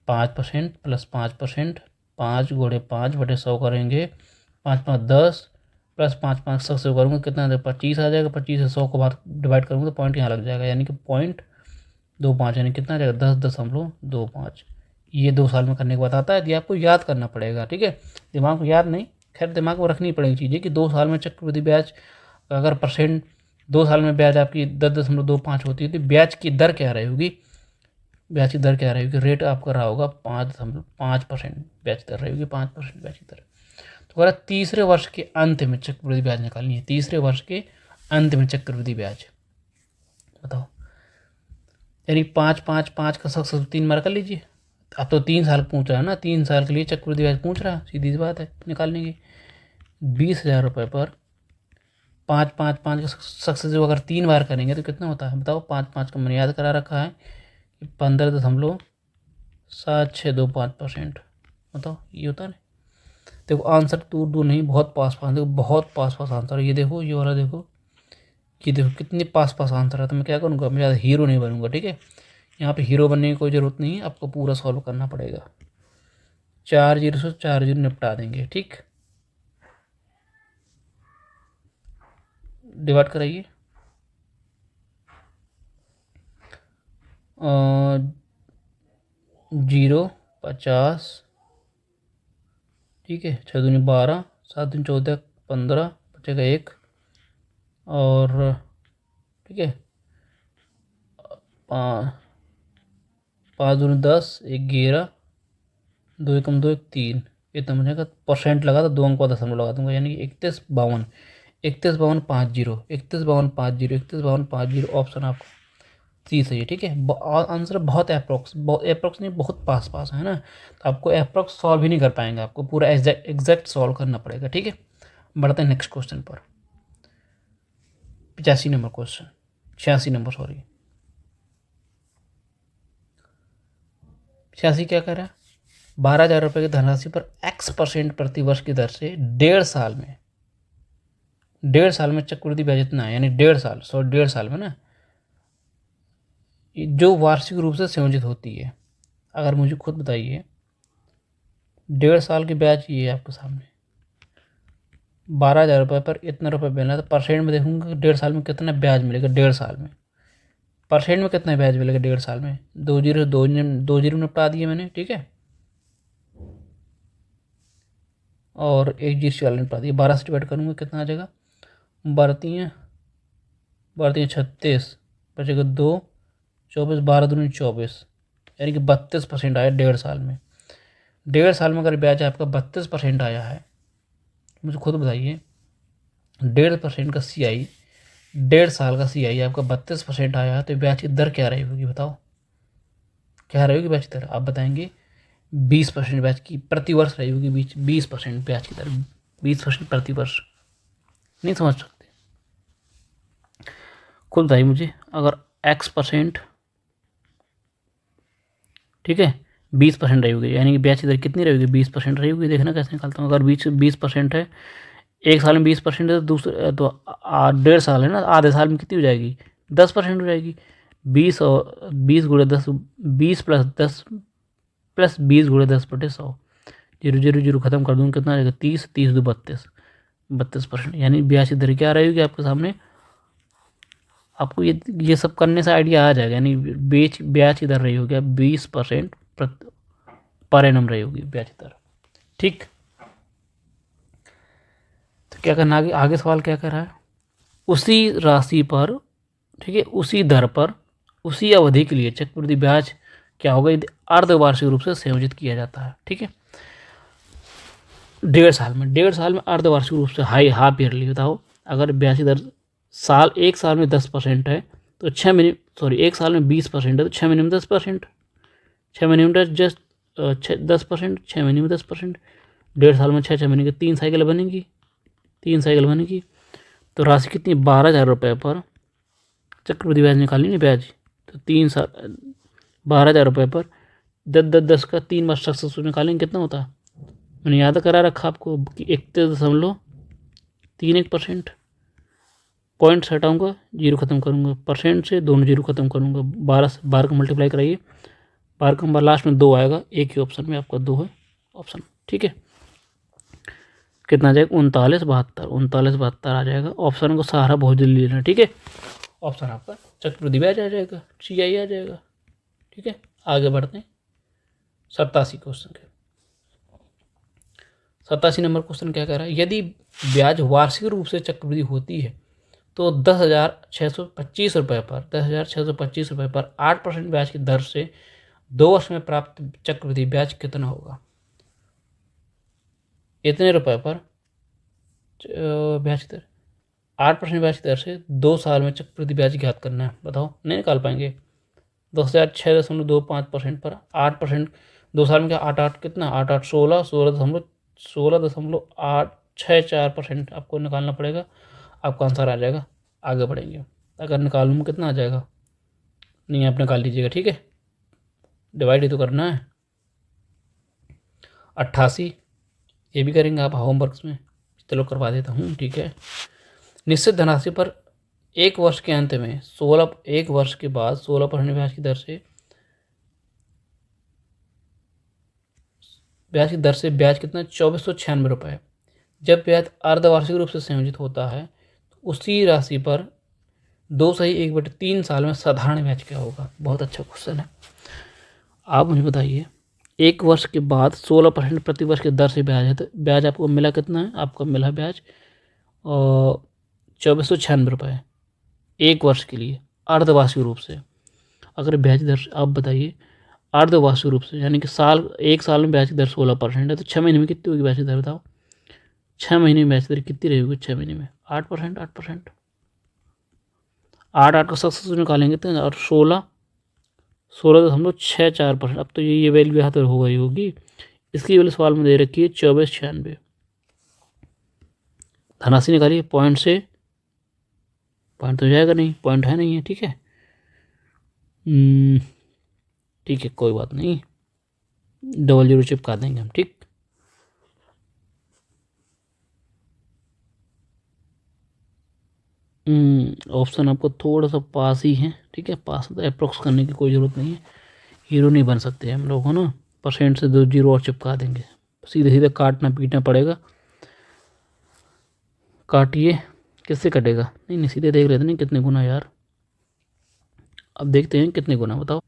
5% प्लस 5%, 5 गुणे 5/100 करेंगे, 5 5 10 प्लस 5 5 सक्सेसिव करूँगा कितना 25 आ जाएगा। 25 से 100 को बात डिवाइड करूँगा तो पॉइंट यहाँ लग जाएगा, यानी कि 0.25, यानी कितना आ जाएगा 10.25। ये 2 साल में करने के बाद आता है। ये आपको याद करना पड़ेगा, ठीक है, दिमाग में याद नहीं, खैर दिमाग में रखनी पड़ेगी चीज़ें कि 2 साल में चक्रवृद्धि ब्याज अगर परसेंट 2 साल में ब्याज आपकी 10.25 होती है तो ब्याज की दर क्या रहेगी, ब्याज की दर क्या रहेगी, रेट आपका रहा होगा 5.5% ब्याज दर रहेगी, 5% ब्याज की दर। तो अगर तीसरे वर्ष के अंत में चक्रवृद्धि ब्याज निकालनी है, तीसरे वर्ष के अंत में चक्रवृद्धि ब्याज बताओ, यानी 5 5 5 का सक्सेस 3 बार कर लीजिए। अब तो 3 साल पूछ रहा है ना, 3 साल के लिए चक्रवृद्धि ब्याज पूछ रहा है, सीधी सी बात है निकालने की। 20,000 रुपये पर 5 5 5 का सक्सेसिव अगर 3 बार करेंगे तो कितना होता है बताओ। 5 5 का मैंने याद करा रखा है कि 15.7625%, बताओ ये होता है ना। देखो आंसर दूर दूर नहीं, बहुत पास पास, देखो बहुत पास पास आंसर है। ये देखो ये वाला देखो, ये देखो कितने पास पास आंसर है। तो मैं क्या करूँगा, मैं ज़्यादा हीरो नहीं बनूंगा, ठीक है। यहाँ पे हीरो बनने की कोई ज़रूरत नहीं है, आपको पूरा सॉल्व करना पड़ेगा। 4 0 से 4 0 निपटा देंगे, ठीक। डिवाइड कराइए, 0 50, ठीक है, 6 दूनी 12, 7 दूनी 14, 15, बचेगा 1, और ठीक है 5 दूनी 10, 1 11, 2 एकम 2 1 3, इतना बचेगा। परसेंट लगा तो 2 अंक का दशमलव लगा दूंगा, यानी कि 3152, 315250, 315250, 315250 ऑप्शन आपका सी सही है। ठीक है, आंसर बहुत अप्रोक्स, अप्रोक्स नहीं, बहुत पास पास है ना, तो आपको अप्रोक्स सॉल्व ही नहीं कर पाएंगे, आपको पूरा एग्जैक्ट सॉल्व करना पड़ेगा। ठीक है, बढ़ते हैं नेक्स्ट क्वेश्चन पर। 85 नंबर क्वेश्चन, 86 नंबर सॉरी, 86 क्या कर रहा है, 12,000 रुपये की धनराशि पर X% प्रति वर्ष की दर से 1.5 साल में चक्रवृद्धि ब्याज इतना है, यानी 1.5 साल में ना, जो वार्षिक रूप से संयोजित होती है। अगर मुझे खुद बताइए, 1.5 साल की ब्याज ये है आपके सामने, 12,000 रुपये पर इतना रुपये मिलना, तो परसेंट में देखूंगा 1.5 साल में कितना ब्याज मिलेगा। 1.5 साल में परसेंट में कितना ब्याज मिलेगा 1.5 साल में, 2 जीरो निपटा दिए मैंने, ठीक है, और 1 जीरो से निपटा दिया। 12 से डिवाइड करूँगा कितना आ जाएगा, 12 36, बचेगा 2, 24, 12 दूनी 24, यानी कि 32% आया 1.5 साल में। 1.5 साल में अगर ब्याज आपका 32% आया है, मुझे खुद बताइए, 1.5% का CI, 1.5 साल का CI आपका 32% आया है, तो ब्याज की दर क्या रही होगी बताओ, क्या रही होगी ब्याज की दर, आप बताएंगे। 20% ब्याज की प्रति वर्ष रही होगी, 20% ब्याज की दर, 20% प्रति वर्ष। नहीं समझ सकते, खुद बताइए मुझे। अगर X%, ठीक है, 20% रही होगी, यानी कि ब्याज की दर कितनी रहेगी, 20% रही होगी। देखना कैसे निकालता हूँ, अगर 20% है, 1 साल में 20% है, तो दूसरे तो 1.5 साल है ना, आधे साल में कितनी हो जाएगी, 10% हो जाएगी। 20 और 20 गुणे 10, 20 प्लस 10 प्लस 20 गुणे 10/100, 0 0 0 खत्म कर दूँगा, कितना आ जाएगा, 30, 30 दो 32, 32%, यानी ब्याज की दर क्या रहेगी आपके सामने। आपको ये सब करने से आइडिया आ जाएगा, यानी ब्याज की दर रही होगी 20% पर एनम रही होगी ब्याज की दर। ठीक, तो क्या करना आगे, आगे सवाल क्या कर रहा है, उसी राशि पर, ठीक है, उसी दर पर उसी अवधि के लिए चक्रवृद्धि ब्याज क्या होगा यदि अर्धवार्षिक रूप से संयोजित किया जाता है। ठीक है, 1.5 साल में, 1.5 साल में अर्धवार्षिक रूप से हाफ ईयरली, बताओ। अगर ब्याज की दर एक साल में 10% है, तो 6 महीने, सॉरी 1 साल में 20% है, तो 6 महीने में 10%, 6 महीने में जस्ट 10%, 6 महीने में 10%, 1.5 साल में 6 महीने की 3 साइकिल बनेगी, 3 साइकिल बनेगी, तो राशि कितनी, 12,000 रुपये पर चक्रवृद्धि ब्याज निकालनी है ब्याज, तो 3 साल 12,000 रुपये पर 10 का 3 बार सक्सेसफुल निकालेंगे, कितना होता है, मैंने याद करा रखा आपको कि 31.31%। पॉइंट से हटाऊँगा, जीरो खत्म करूँगा, परसेंट से दोनों जीरो खत्म करूँगा, 12 से 12 का मल्टीप्लाई कराइए, 12 का लास्ट में 2 आएगा, एक ही ऑप्शन में आपका 2 है ऑप्शन। ठीक है, कितना आ जाएगा, 39.72 आ जाएगा। ऑप्शन को सहारा बहुत जल्दी लेना, ठीक है, ऑप्शन आपका चक्रवृद्धि ब्याज आ जाएगा, CI आ जाएगा। ठीक है, आगे बढ़ते हैं 87 क्वेश्चन के। 87 नंबर क्वेश्चन क्या कह रहा है, यदि ब्याज वार्षिक रूप से चक्रवृद्धि होती है तो 10,625 रुपये पर 10,625 रुपये पर 8% ब्याज की दर से 2 वर्ष में प्राप्त चक्रवृद्धि ब्याज कितना होगा। इतने रुपए पर ब्याज की दर, 8% ब्याज की दर से 2 साल में चक्रवृद्धि ब्याज ज्ञात करना है, बताओ नहीं निकाल पाएंगे। 10,6.25% पर 8%, 2 साल में क्या, 8 कितना, 8 16, 16.864% आपको निकालना पड़ेगा, आपका आंसर आ जाएगा। आगे बढ़ेंगे, अगर निकालूँ कितना आ जाएगा, नहीं आप निकाल लीजिएगा, ठीक है, डिवाइड ही तो करना है। 88, ये भी करेंगे आप होमवर्क्स में, चलो करवा देता हूँ, ठीक है। निश्चित धनराशि पर 1 वर्ष के अंत में 1 वर्ष के बाद 16% ब्याज की दर से ब्याज कितना, 2496 रुपये। जब ब्याज अर्धवार्षिक रूप से संयोजित होता है तो उसी राशि पर 2/1/3 साल में साधारण ब्याज क्या होगा। बहुत अच्छा क्वेश्चन है, आप मुझे बताइए, 1 वर्ष के बाद 16% प्रति वर्ष की दर से ब्याज है। तो ब्याज आपको मिला कितना है? आपको मिला ब्याज 2496 रुपये 1 वर्ष के लिए अर्धवार्षिक रूप से। अगर ब्याज दर आप बताइए अर्धवार्षिक रूप से, यानी कि एक साल में ब्याज की दर 16% है, तो 6 महीने में कितनी होगी ब्याज की दर बताओ? 6 महीने में ब्याज दर कितनी रहेगी? 6 महीने में 8%। 8 का सक्सेस निकालेंगे तो, और 16.64%। अब तो ये वैल्यू यहाँ तो हो गई होगी। इसकी वैल्यू सवाल में दे रखी है 2496। धनराशि निकालिए पॉइंट से, पॉइंट तो जाएगा नहीं, पॉइंट है नहीं है, ठीक है। ठीक है, कोई बात नहीं, 00 चिपका देंगे हम, ठीक। ऑप्शन आपको थोड़ा सा पास ही है, ठीक है, पास तो अप्रोक्स करने की कोई ज़रूरत नहीं है, हीरो नहीं बन सकते हम लोग, है ना। परसेंट से 2 0 और चिपका देंगे, सीधे सीधे काटना पीटना पड़ेगा। काटिए, किससे कटेगा? नहीं नहीं, सीधे देख लेते नहीं कितने गुना यार। अब देखते हैं कितने गुना, बताओ।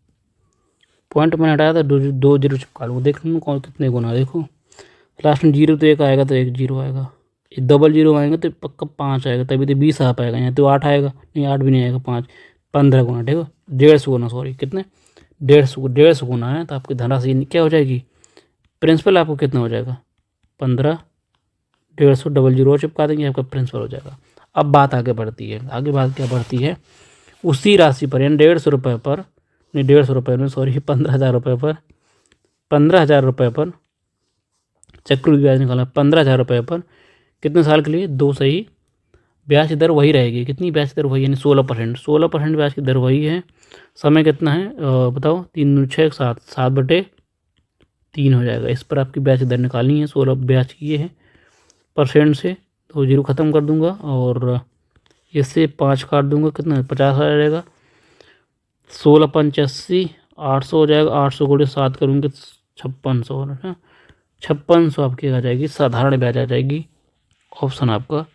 पॉइंट मैंने हटाया था, 2 0 चिपका लूँगा, देख लूँगा कौन कितने गुना। देखो लास्ट में 0 तो 1 आएगा, तो 1 0 आएगा, 00 आएंगे तो पक्का 5 आएगा, तभी तो 20 आ पाएगा। यहाँ तो 8 आएगा, नहीं 8 भी नहीं आएगा, 5 15 गुना, ठीक है, 150 गुना, सॉरी कितने 150 गुना है। तो आपकी धनराशि क्या हो जाएगी? प्रिंसिपल आपको कितना हो जाएगा? 15, 150 00 चिपका देंगे, आपका प्रिंसिपल हो जाएगा। अब बात आगे बढ़ती है, आगे बात क्या बढ़ती है? उसी राशि पर, यानी 150 रुपये पर, नहीं 150 रुपये में, सॉरी 15,000 रुपये पर, 15,000 रुपये पर चक्रवृद्धि ब्याज निकालना। 15,000 रुपये पर कितने साल के लिए? 2 सही। ब्याज की दर वही रहेगी, कितनी ब्याज की दर वही, यानी 16%। 16% ब्याज की दर वही है। समय कितना है बताओ? 3 6 7 7/3 हो जाएगा। इस पर आपकी ब्याज की दर निकालनी है। 16 ब्याज की ये है, परसेंट से तो 0 ख़त्म कर दूंगा, और इससे 5 काट दूंगा, कितना 50 आ जाएगा। 16 5 80 800 हो जाएगा। 800 गुणे 7 करूँगे 5600, है 5600 आपकी आ जाएगी, साधारण ब्याज आ जाएगी। ऑप्शन आपका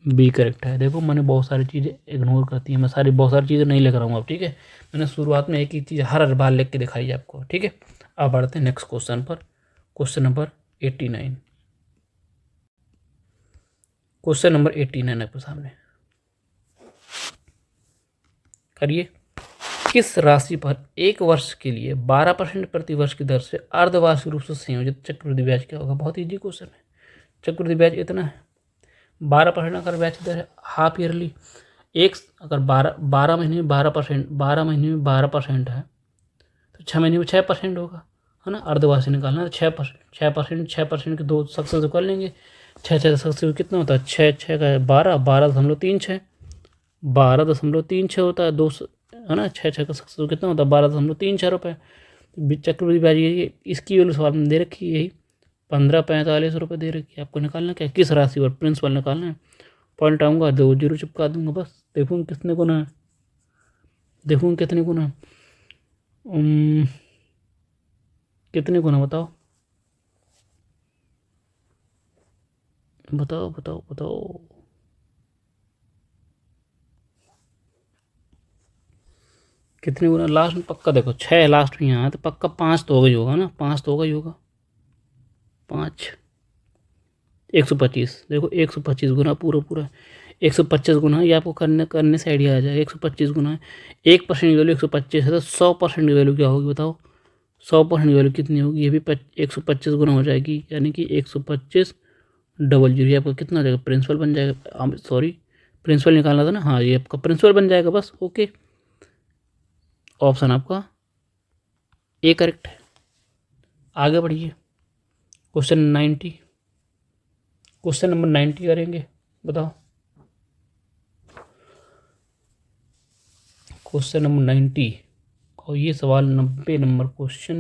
बी करेक्ट है। देखो मैंने बहुत सारी चीज़ें इग्नोर करती हैं, मैं बहुत सारी चीज़ें नहीं लिख रहा हूँ अब, ठीक है। मैंने शुरुआत में एक ही चीज़ हर बार लिख के दिखाई है आपको, ठीक है। अब बढ़ते हैं नेक्स्ट क्वेश्चन पर। Question number 89। क्वेश्चन नंबर 89 आपके सामने, करिए। किस राशि पर 1 वर्ष के लिए 12% प्रति वर्ष की दर से अर्धवार्षिक रूप से संयोजित चक्रवृद्धि ब्याज क्या होगा? बहुत ईजी क्वेश्चन है। चक्रवृद्धि ब्याज इतना है, 12% अगर ब्याज की दर है हाफ ईयरली, अगर 12 महीने में 12%, 12 महीने में 12% है, तो 6 महीने में 6% होगा, है ना। अर्धवार्षिक निकालना है, 6% 6% के 2 सक्सेस कर लेंगे। 6 सक्सेस कितना होता है? 6 6 का 12, 12.36, 12.36 होता है, 2 है ना। 6 का सक्सेस कितना होता है? 12.36 रुपये। चक्रवृद्धि ब्याज ये इसकी वैल्यू सवाल में दे रखी है, यही 1545 रुपये दे रखी है। आपको निकालना क्या? किस राशि पर? प्रिंसिपल निकालना है। पॉइंट आऊँगा, 2 0 चिपका दूंगा, बस देखूँगा कितने गुना है, देखूँगा कितने गुना है। कितने गुना बताओ, बताओ बताओ बताओ। कितने गुना लास्ट में? पक्का देखो 6 लास्ट में यहाँ है, तो पक्का 5 तो हो गई होगा ना, 5 तो होगा ही होगा। 5 125, देखो 125 गुना पूरा 125 गुना, ये आपको करने से आइडिया आ जाएगा। 125 गुना है, 1% की वैल्यू 125 है, तो 100% की वैल्यू क्या होगी बताओ? 100% की वैल्यू कितनी होगी? ये भी 125 गुना हो जाएगी, यानी कि 125 00। आपका कितना हो जाएगा? प्रिंसिपल बन जाएगा, सॉरी प्रिंसिपल निकालना था ना, हाँ ये आपका प्रिंसिपल बन जाएगा, बस ओके। ऑप्शन आपका ए करेक्ट है। आगे बढ़िए, क्वेश्चन 90, क्वेश्चन नंबर 90 करेंगे, बताओ। क्वेश्चन नंबर 90, और ये सवाल 90 नंबर क्वेश्चन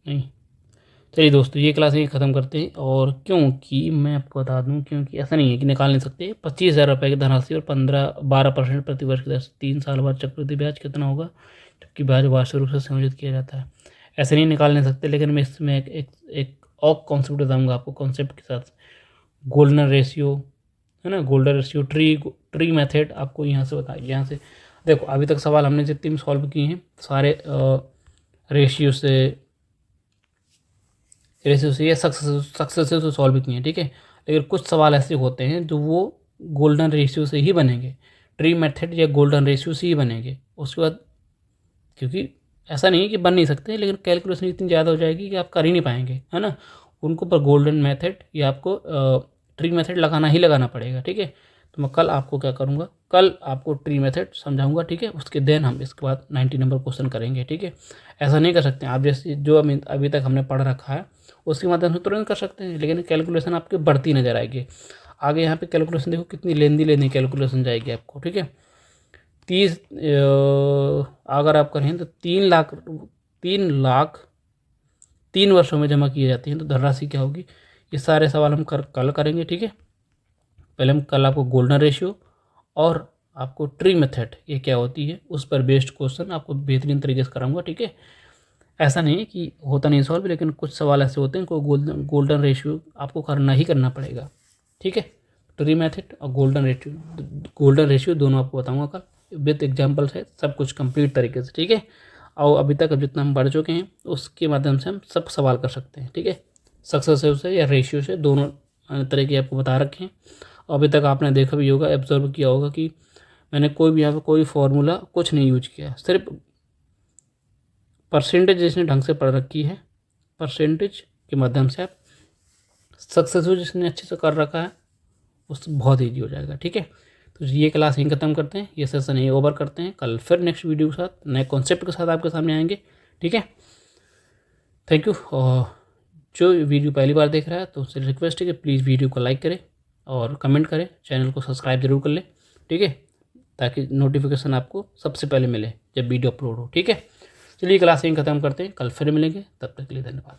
नहीं। चलिए दोस्तों, ये क्लास यही ख़त्म करते हैं। और क्योंकि मैं आपको बता दूं, क्योंकि ऐसा नहीं है कि निकाल नहीं सकते। 25,000 रुपये की धनराशि और 12% प्रति वर्ष की दर से 3 साल बाद चक्रवृद्धि ब्याज कितना होगा? जबकि ब्याज वार्षिक रूप से संयोजित किया जाता है। ऐसे नहीं निकाल नहीं सकते, लेकिन मैं इसमें एक और कॉन्सेप्ट बताऊँगा आपको, कॉन्सेप्ट के साथ। गोल्डन रेशियो, है ना, गोल्डन रेशियो, ट्री मेथड आपको यहाँ से बताइए। यहाँ से देखो, अभी तक सवाल हमने जितने भी सॉल्व किए हैं सारे रेशियो से या सक्सेस से तो सॉल्व किए हैं, ठीक है। लेकिन कुछ सवाल ऐसे होते हैं जो वो गोल्डन रेशियो से ही बनेंगे, ट्री मेथड या गोल्डन रेशियो से ही बनेंगे। उसके बाद क्योंकि ऐसा नहीं है कि बन नहीं सकते, लेकिन कैलकुलेशन इतनी ज़्यादा हो जाएगी कि आप कर ही नहीं पाएंगे, है ना। उनको पर गोल्डन मेथड या आपको ट्री मेथड लगाना ही लगाना पड़ेगा, ठीक है। तो मैं कल आपको क्या करूँगा, कल आपको ट्री मेथड समझाऊंगा, ठीक है। उसके देन हम इसके बाद 90 नंबर क्वेश्चन करेंगे, ठीक है। ऐसा नहीं कर सकते आप, जैसे जो अभी तक हमने पढ़ रखा है उसके माध्यम से तुरंत कर सकते हैं, लेकिन कैलकुलेशन आपकी बढ़ती नज़र आएगी आगे। यहाँ पे कैलकुलेशन देखो कितनी लेंदी कैलकुलेशन जाएगी आपको, ठीक है। 30 अगर आप करें तो 3 लाख 3 वर्षों में जमा किए जाती हैं, तो धनराशि क्या होगी। ये सारे सवाल हम कल करेंगे, ठीक है। पहले हम कल आपको गोल्डन रेशियो और आपको ट्री मेथड ये क्या होती है उस पर बेस्ड क्वेश्चन आपको बेहतरीन तरीके से कराऊंगा, ठीक है। ऐसा नहीं है कि होता नहीं सॉल्व, लेकिन कुछ सवाल ऐसे होते हैं को गोल्डन रेशियो आपको करना ही करना पड़ेगा, ठीक है। ट्री मेथड और गोल्डन रेशियो दोनों आपको बताऊंगा कल विद एग्जाम्पल है, सब कुछ कंप्लीट तरीके से, ठीक है। और अभी तक जितना हम बढ़ चुके हैं उसके माध्यम से हम सब सवाल कर सकते हैं, ठीक है। सक्सेसिव से या रेशियो से दोनों तरीके आपको बता रखे हैं। अभी तक आपने देखा भी होगा, ऑब्जर्व किया होगा कि मैंने कोई भी यहाँ पर कोई फॉर्मूला कुछ नहीं यूज किया, सिर्फ परसेंटेज जिसने ढंग से पढ़ रखी है, परसेंटेज के माध्यम से आप सक्सेसफुल जिसने अच्छे से कर रखा है उससे बहुत ईजी हो जाएगा, ठीक है। तो ये क्लास यहीं खत्म करते हैं, ये सेशन यहीं ओवर करते हैं। कल फिर नेक्स्ट वीडियो के साथ नए कॉन्सेप्ट के साथ आपके सामने आएंगे, ठीक है। Thank you. और जो वीडियो पहली बार देख रहा है तो उससे रिक्वेस्ट है कि प्लीज़ वीडियो को लाइक करें और कमेंट करें, चैनल को सब्सक्राइब जरूर कर लें, ठीक है, ताकि नोटिफिकेशन आपको सबसे पहले मिले जब वीडियो अपलोड हो, ठीक है। चलिए क्लास यहीं खत्म करते हैं, कल फिर मिलेंगे, तब तक के लिए धन्यवाद।